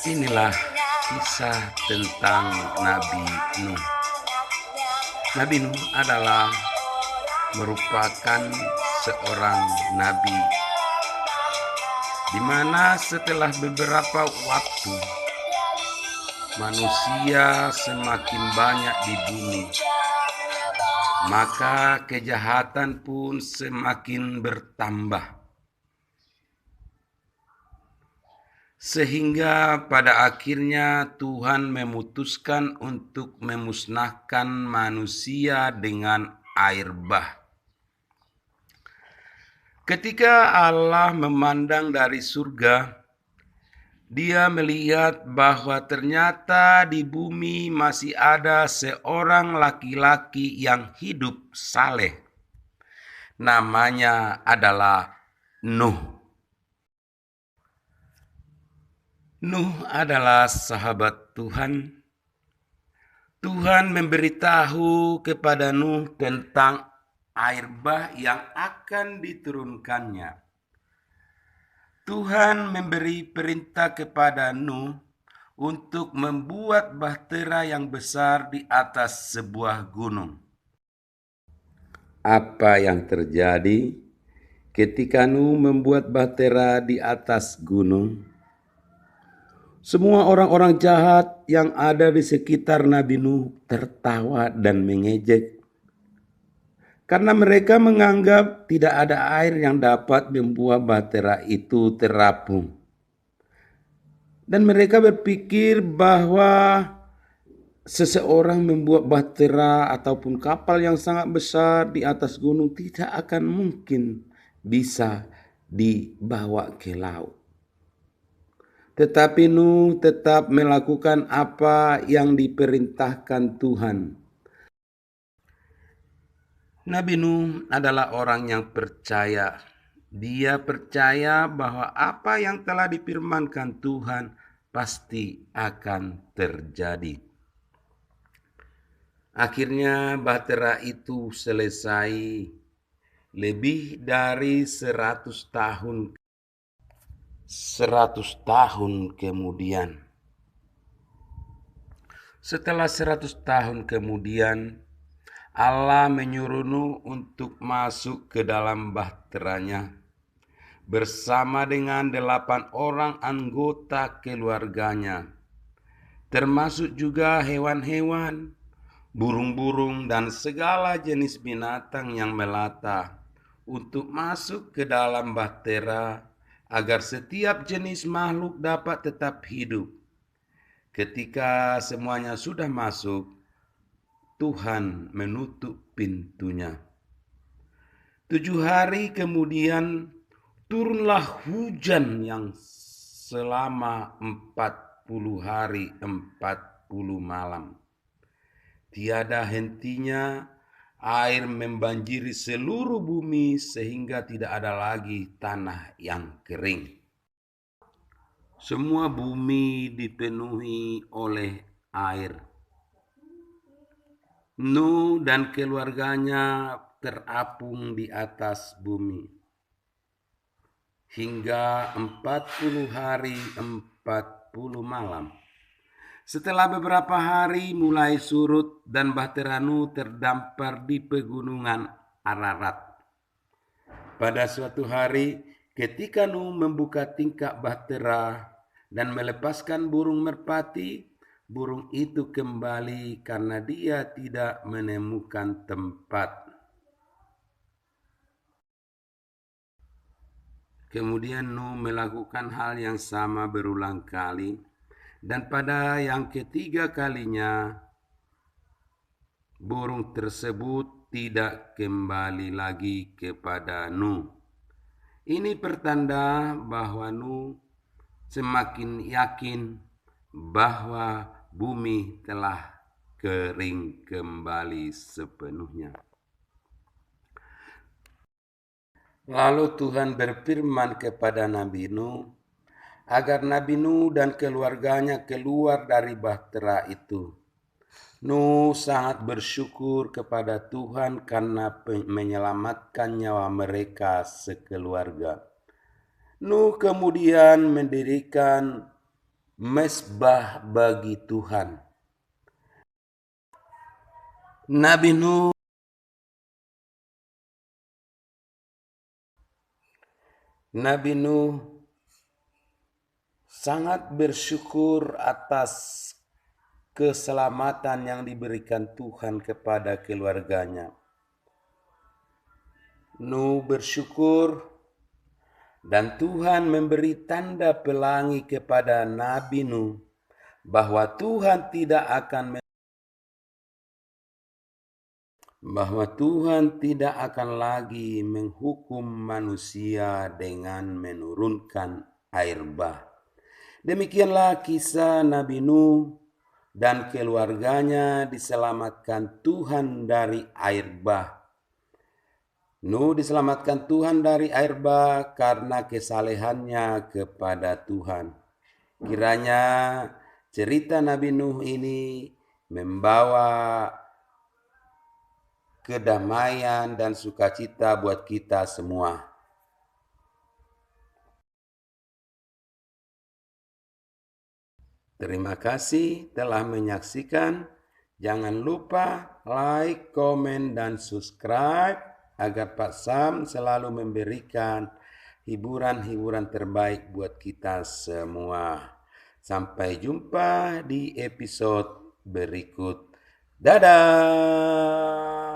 Inilah kisah tentang Nabi Nuh. Nabi Nuh adalah merupakan seorang nabi di mana setelah beberapa waktu manusia semakin banyak di bumi, maka kejahatan pun semakin bertambah. Sehingga pada akhirnya Tuhan memutuskan untuk memusnahkan manusia dengan air bah. Ketika Allah memandang dari surga, Dia melihat bahwa ternyata di bumi masih ada seorang laki-laki yang hidup saleh. Namanya adalah Nuh. Nuh adalah sahabat Tuhan. Tuhan memberitahu kepada Nuh tentang air bah yang akan diturunkannya. Tuhan memberi perintah kepada Nuh untuk membuat bahtera yang besar di atas sebuah gunung. Apa yang terjadi ketika Nuh membuat bahtera di atas gunung? Semua orang-orang jahat yang ada di sekitar Nabi Nuh tertawa dan mengejek. Karena mereka menganggap tidak ada air yang dapat membuat bahtera itu terapung. Dan mereka berpikir bahwa seseorang membuat bahtera ataupun kapal yang sangat besar di atas gunung tidak akan mungkin bisa dibawa ke laut. Tetapi Nuh tetap melakukan apa yang diperintahkan Tuhan. Nabi Nuh adalah orang yang percaya. Dia percaya bahwa apa yang telah difirmankan Tuhan pasti akan terjadi. Akhirnya bahtera itu selesai lebih dari 100 tahun kemudian. Setelah 100 tahun kemudian, Allah menyuruh Nuh untuk masuk ke dalam bahteranya bersama dengan 8 orang anggota keluarganya, termasuk juga hewan-hewan, burung-burung, dan segala jenis binatang yang melata untuk masuk ke dalam bahtera agar setiap jenis makhluk dapat tetap hidup. Ketika semuanya sudah masuk, Tuhan menutup pintunya. 7 hari kemudian turunlah hujan yang selama 40 hari 40 malam. Tiada hentinya air membanjiri seluruh bumi sehingga tidak ada lagi tanah yang kering. Semua bumi dipenuhi oleh air. Nuh dan keluarganya terapung di atas bumi hingga 40 hari 40 malam. Setelah beberapa hari mulai surut dan bahtera Nuh terdampar di pegunungan Ararat. Pada suatu hari ketika Nuh membuka tingkap bahtera dan melepaskan burung merpati, burung itu kembali karena dia tidak menemukan tempat. Kemudian Nuh melakukan hal yang sama berulang kali, dan pada yang ketiga kalinya burung tersebut tidak kembali lagi kepada Nuh. Ini pertanda bahwa Nuh semakin yakin bahwa bumi telah kering kembali sepenuhnya. Lalu Tuhan berfirman kepada Nabi Nuh agar Nabi Nuh dan keluarganya keluar dari bahtera itu. Nuh sangat bersyukur kepada Tuhan karena menyelamatkan nyawa mereka sekeluarga. Nuh kemudian mendirikan mesbah bagi Tuhan. Nabi Nuh sangat bersyukur atas keselamatan yang diberikan Tuhan kepada keluarganya. Nuh bersyukur dan Tuhan memberi tanda pelangi kepada Nabi Nuh bahwa Tuhan tidak akan lagi menghukum manusia dengan menurunkan air bah. Demikianlah kisah Nabi Nuh dan keluarganya diselamatkan Tuhan dari air bah. Nuh diselamatkan Tuhan dari air bah karena kesalehannya kepada Tuhan. Kiranya cerita Nabi Nuh ini membawa kedamaian dan sukacita buat kita semua. Terima kasih telah menyaksikan. Jangan lupa like, komen, dan subscribe agar Pak Sam selalu memberikan hiburan-hiburan terbaik buat kita semua. Sampai jumpa di episode berikut. Dadah!